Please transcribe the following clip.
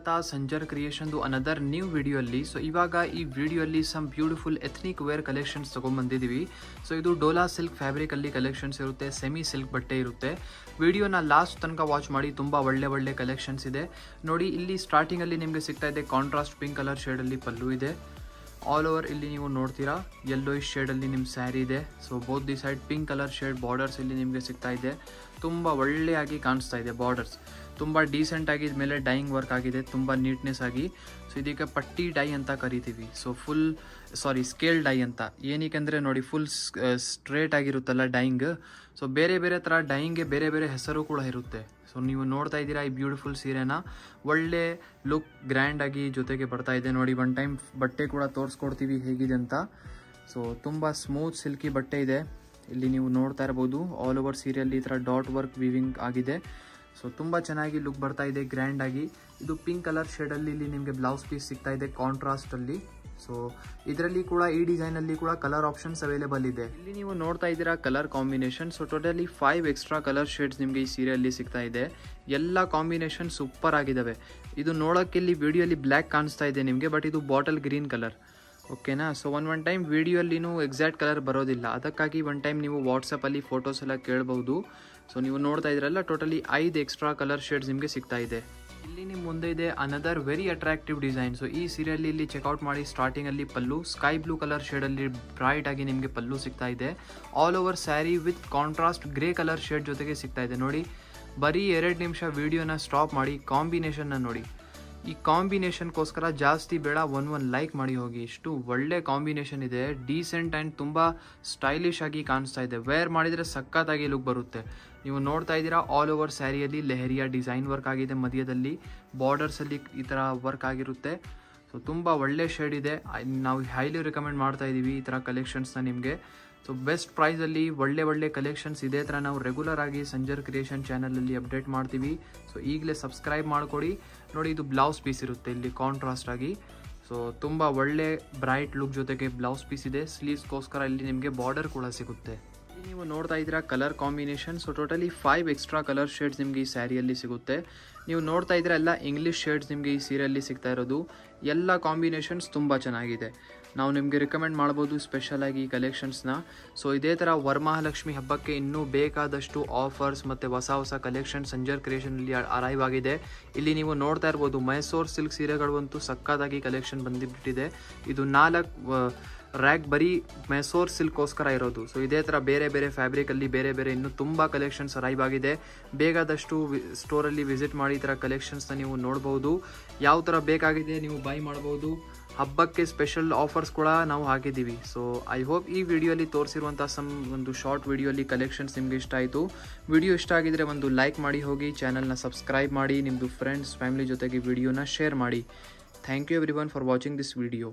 ಸ್ವಾಗತ Sanjar creation another new video ಅಲ್ಲಿ. So ಇವಾಗ ಈ ವಿಡಿಯೋ ಅಲ್ಲಿ some beautiful ethnic wear collections ತಗೊಂಡ್ಬಂದಿದ್ದೀವಿ. ಸೊ ಇದು ಡೋಲಾ ಸಿಲ್ಕ್ ಫ್ಯಾಬ್ರಿಕ್ ಅಲ್ಲಿ ಕಲೆಕ್ಷನ್ಸ್ ಇರುತ್ತೆ, ಸೆಮಿ ಸಿಲ್ಕ್ ಬಟ್ಟೆ ಇರುತ್ತೆ. ವಿಡಿಯೋನ ಲಾಸ್ಟ್ ತನಕ ವಾಚ್ ಮಾಡಿ, ತುಂಬಾ ಒಳ್ಳೆ ಕಲೆಕ್ಷನ್ಸ್ ಇದೆ ನೋಡಿ. ಇಲ್ಲಿ ಸ್ಟಾರ್ಟಿಂಗ್ ಅಲ್ಲಿ ನಿಮಗೆ ಸಿಗ್ತಾ ಇದೆ ಕಾಂಟ್ರಾಸ್ಟ್ ಪಿಂಕ್ ಕಲರ್ ಶೇಡ್ ಅಲ್ಲಿ ಪಲ್ಲು ಇದೆ. ಆಲ್ ಓವರ್ ಇಲ್ಲಿ ನೀವು ನೋಡ್ತೀರಾ ಯೆಲ್ಲೋಯಿಶ್ ಶೇಡಲ್ಲಿ ನಿಮ್ಮ ಸ್ಯಾರಿ ಇದೆ. So both the side pink colour shade borders ಇಲ್ಲಿ ನಿಮಗೆ ಸಿಗ್ತಾ ಇದೆ. ತುಂಬ ಒಳ್ಳೆಯಾಗಿ ಕಾಣಿಸ್ತಾ ಇದೆ ಬಾರ್ಡರ್ಸ್, ತುಂಬ ಡೀಸೆಂಟ್ ಆಗಿ ಮೇಲೆ ಡೈಯಿಂಗ್ ವರ್ಕ್ ಆಗಿದೆ, ತುಂಬ ನೀಟ್ನೆಸ್ ಆಗಿ. ಸೊ ಇದಕ್ಕೆ ಪಟ್ಟಿ ಡೈ ಅಂತ ಕರಿತೀವಿ. ಸೊ ಸ್ಕೇಲ್ ಡೈ ಅಂತ. ಏನಕ್ಕೆ ಅಂದರೆ ನೋಡಿ, ಫುಲ್ ಸ್ಟ್ರೇಟ್ ಆಗಿರುತ್ತಲ್ಲ ಡೈಯಿಂಗ್. ಸೊ ಬೇರೆ ಥರ ಡೈಯಿಂಗ್ಗೆ ಬೇರೆ ಹೆಸರು ಕೂಡ ಇರುತ್ತೆ. ಸೊ ನೀವು ನೋಡ್ತಾ ಇದ್ದೀರಾ ಈ ಬ್ಯೂಟಿಫುಲ್ ಸೀರೆನ, ಒಳ್ಳೆ ಲುಕ್ ಗ್ರ್ಯಾಂಡ್ ಆಗಿ ಜೊತೆಗೆ ಬರ್ತಾ ಇದೆ ನೋಡಿ. ಒನ್ ಟೈಮ್ ಬಟ್ಟೆ ಕೂಡ ತೋರಿಸ್ಕೊಡ್ತೀವಿ ಹೇಗಿದೆ ಅಂತ. ಸೊ ತುಂಬ ಸ್ಮೂತ್ ಸಿಲ್ಕಿ ಬಟ್ಟೆ ಇದೆ. ಇಲ್ಲಿ ನೀವು ನೋಡ್ತಾ ಇರ್ಬೋದು ಆಲ್ ಓವರ್ ಸೀರೆಯಲ್ಲಿ ಈ ಥರ ಡಾಟ್ ವರ್ಕ್ ವಿವಿಂಗ್ ಆಗಿದೆ. ಸೊ ತುಂಬ ಚೆನ್ನಾಗಿ ಲುಕ್ ಬರ್ತಾ ಇದೆ, ಗ್ರ್ಯಾಂಡ್ ಆಗಿ. ಇದು ಪಿಂಕ್ ಕಲರ್ ಶೇಡಲ್ಲಿ ಇಲ್ಲಿ ನಿಮಗೆ ಬ್ಲೌಸ್ ಪೀಸ್ ಸಿಗ್ತಾ ಇದೆ ಕಾಂಟ್ರಾಸ್ಟ್ ಅಲ್ಲಿ. ಸೊ ಇದರಲ್ಲಿ ಕೂಡ ಈ ಡಿಸೈನ್ ಅಲ್ಲಿ ಕೂಡ ಕಲರ್ ಆಪ್ಷನ್ಸ್ ಅವೈಲೇಬಲ್ ಇದೆ. ಇಲ್ಲಿ ನೀವು ನೋಡ್ತಾ ಇದ್ದೀರಾ colour combination. So totally 5 extra colour shades ನಿಮಗೆ ಈ ಸೀರೆಯಲ್ಲಿ ಸಿಗ್ತಾ ಇದೆ. ಎಲ್ಲ ಕಾಂಬಿನೇಷನ್ ಸೂಪರ್ ಆಗಿದಾವೆ. ಇದು ನೋಡೋಕೆ ಇಲ್ಲಿ ವಿಡಿಯೋಲಿ ಬ್ಲ್ಯಾಕ್ ಕಾಣಿಸ್ತಾ ಇದೆ ನಿಮಗೆ, ಬಟ್ ಇದು ಬಾಟಲ್ ಗ್ರೀನ್ ಕಲರ್. ಓಕೆನಾ. ಸೊ ಒನ್ ಟೈಮ್ ವಿಡಿಯೋಲ್ಲಿನೂ ಎಕ್ಸಾಕ್ಟ್ ಕಲರ್ ಬರೋದಿಲ್ಲ, ಅದಕ್ಕಾಗಿ ಒನ್ ಟೈಮ್ ನೀವು ವಾಟ್ಸಪ್ಪಲ್ಲಿ ಫೋಟೋಸ್ ಎಲ್ಲ ಕೇಳ್ಬೋದು. ಸೊ ನೀವು ನೋಡ್ತಾ ಇದ್ರಲ್ಲ, ಟೋಟಲಿ 5 ಎಕ್ಸ್ಟ್ರಾ ಕಲರ್ ಶೇಡ್ಸ್ ನಿಮಗೆ ಸಿಗ್ತಾ ಇದೆ. ಇಲ್ಲಿ ನಿಮ್ಮ ಮುಂದೆ ಇದೆ another very attractive design. So ಈ ಸೀರೆಯಲ್ಲಿ ಇಲ್ಲಿ ಚೆಕ್ಔಟ್ ಮಾಡಿ, ಸ್ಟಾರ್ಟಿಂಗ್ ಅಲ್ಲಿ ಪಲ್ಲು ಸ್ಕೈ ಬ್ಲೂ ಕಲರ್ ಶೇಡಲ್ಲಿ ಬ್ರೈಟ್ ಆಗಿ ನಿಮಗೆ ಪಲ್ಲು ಸಿಗ್ತಾ ಇದೆ. All over sari with contrast grey colour shade ಜೊತೆಗೆ ಸಿಗ್ತಾ ಇದೆ ನೋಡಿ. ಬರೀ 2 ನಿಮಿಷ ವಿಡಿಯೋನ ಸ್ಟಾಪ್ ಮಾಡಿ ಕಾಂಬಿನೇಷನ್ನ ನೋಡಿ. ಈ ಕಾಂಬಿನೇಷನ್ಗೋಸ್ಕರ ಜಾಸ್ತಿ ಬೇಡ, ಒನ್ ಲೈಕ್ ಮಾಡಿ ಹೋಗಿ. ಎಷ್ಟು ಒಳ್ಳೆ ಕಾಂಬಿನೇಷನ್ ಇದೆ, ಡೀಸೆಂಟ್ ಆ್ಯಂಡ್ ತುಂಬ ಸ್ಟೈಲಿಶ್ ಆಗಿ ಕಾಣಿಸ್ತಾ ಇದೆ. ವೇರ್ ಮಾಡಿದರೆ ಸಖತ್ತಾಗಿ ಲುಕ್ ಬರುತ್ತೆ. ನೀವು ನೋಡ್ತಾ ಇದ್ದೀರಾ ಆಲ್ ಓವರ್ ಸ್ಯಾರಿಯಲ್ಲಿ ಲೆಹರಿಯಾ ಡಿಸೈನ್ ವರ್ಕ್ ಆಗಿದೆ, ಮಧ್ಯದಲ್ಲಿ ಬಾರ್ಡರ್ಸಲ್ಲಿ ಈ ಥರ ವರ್ಕ್ ಆಗಿರುತ್ತೆ. ಸೊ ತುಂಬ ಒಳ್ಳೆ ಶೇಡ್ ಇದೆ. ನಾವು ಹೈಲಿ ರಿಕಮೆಂಡ್ ಮಾಡ್ತಾ ಇದ್ದೀವಿ ಈ ಥರ ಕಲೆಕ್ಷನ್ಸ್ನ ನಿಮಗೆ. ಸೊ ಬೆಸ್ಟ್ ಪ್ರೈಸಲ್ಲಿ ಒಳ್ಳೆ ಕಲೆಕ್ಷನ್ಸ್ ಇದೇ ಥರ ನಾವು ರೆಗ್ಯುಲರ್ ಆಗಿ ಸಂಜರ್ ಕ್ರಿಯೇಷನ್ ಚಾನಲಲ್ಲಿ ಅಪ್ಡೇಟ್ ಮಾಡ್ತೀವಿ. ಸೊ ಈಗಲೇ ಸಬ್ಸ್ಕ್ರೈಬ್ ಮಾಡ್ಕೊಡಿ ನೋಡಿ. ಇದು ಬ್ಲೌಸ್ ಪೀಸ್ ಇರುತ್ತೆ ಇಲ್ಲಿ ಕಾಂಟ್ರಾಸ್ಟ್ ಆಗಿ. ಸೊ ತುಂಬ ಒಳ್ಳೆ ಬ್ರೈಟ್ ಲುಕ್ ಜೊತೆಗೆ ಬ್ಲೌಸ್ ಪೀಸ್ ಇದೆ. ಸ್ಲೀವ್ಸ್ಗೋಸ್ಕರ ಇಲ್ಲಿ ನಿಮಗೆ ಬಾರ್ಡರ್ ಕೂಡ ಸಿಗುತ್ತೆ. ಇಲ್ಲಿ ನೀವು ನೋಡ್ತಾ ಇದ್ದೀರಾ colour combination. So totally 5 extra colour shades ನಿಮಗೆ ಈ ಸ್ಯಾರಿಯಲ್ಲಿ ಸಿಗುತ್ತೆ. ನೀವು ನೋಡ್ತಾ ಇದ್ದೀರಾ ಎಲ್ಲ ಇಂಗ್ಲೀಷ್ ಶೇಡ್ಸ್ ನಿಮಗೆ ಈ ಸೀರೆಯಲ್ಲಿ ಸಿಗ್ತಾ ಇರೋದು. ಎಲ್ಲ ಕಾಂಬಿನೇಷನ್ಸ್ ತುಂಬ ಚೆನ್ನಾಗಿದೆ. ನಾವು ನಿಮಗೆ ರಿಕಮೆಂಡ್ ಮಾಡ್ಬೋದು ಸ್ಪೆಷಲ್ ಆಗಿ ಈ ಕಲೆಕ್ಷನ್ಸ್ನ. ಸೊ ಇದೇ ಥರ ವರಮಹಾಲಕ್ಷ್ಮಿ ಹಬ್ಬಕ್ಕೆ ಇನ್ನೂ ಬೇಕಾದಷ್ಟು ಆಫರ್ಸ್ ಮತ್ತು ಹೊಸ ಕಲೆಕ್ಷನ್ ಸಂಜರ್ ಕ್ರಿಯೇಷನಲ್ಲಿ ಅರೈವ್ ಆಗಿದೆ. ಇಲ್ಲಿ ನೀವು ನೋಡ್ತಾ ಇರ್ಬೋದು ಮೈಸೂರು ಸಿಲ್ಕ್ ಸೀರೆಗಳಂತೂ ಸಕ್ಕತ್ತಾಗಿ ಕಲೆಕ್ಷನ್ ಬಂದುಬಿಟ್ಟಿದೆ. ಇದು 4 ರ್ಯಾಕ್ ಬರೀ ಮೈಸೂರು ಸಿಲ್ಕ್ಗೋಸ್ಕರ ಇರೋದು. ಸೊ ಇದೇ ಥರ ಬೇರೆ ಫ್ಯಾಬ್ರಿಕಲ್ಲಿ ಬೇರೆ ಇನ್ನೂ ತುಂಬ ಕಲೆಕ್ಷನ್ಸ್ ಅರೈವ್ ಆಗಿದೆ. ಬೇಕಾದಷ್ಟು ಸ್ಟೋರಲ್ಲಿ ವಿಸಿಟ್ ಮಾಡಿ ಈ ಥರ ಕಲೆಕ್ಷನ್ಸ್ನ ನೀವು ನೋಡ್ಬೋದು. ಯಾವ ಥರ ಬೇಕಾಗಿದೆ ನೀವು ಬೈ ಮಾಡ್ಬೋದು. ಹಬ್ಬಕ್ಕೆ ಸ್ಪೆಷಲ್ ಆಫರ್ಸ್ ಕೂಡ ನಾವು ಹಾಕಿದ್ದೀವಿ. ಸೊ ಐ ಹೋಪ್ ಈ ವಿಡಿಯೋಲಿ ತೋರಿಸಿರುವಂಥ ಒಂದು ಶಾರ್ಟ್ ವಿಡಿಯೋಲಿ ಕಲೆಕ್ಷನ್ಸ್ ನಿಮಗೆ ಇಷ್ಟ ಆಯಿತು. ವಿಡಿಯೋ ಇಷ್ಟ ಆಗಿದ್ರೆ ಒಂದು ಲೈಕ್ ಮಾಡಿ ಹೋಗಿ, ಚಾನಲ್ನ ಸಬ್ಸ್ಕ್ರೈಬ್ ಮಾಡಿ, ನಿಮ್ಮದು ಫ್ರೆಂಡ್ಸ್ ಫ್ಯಾಮಿಲಿ ಜೊತೆಗೆ ವಿಡಿಯೋನ ಶೇರ್ ಮಾಡಿ. Thank you everyone for watching this video.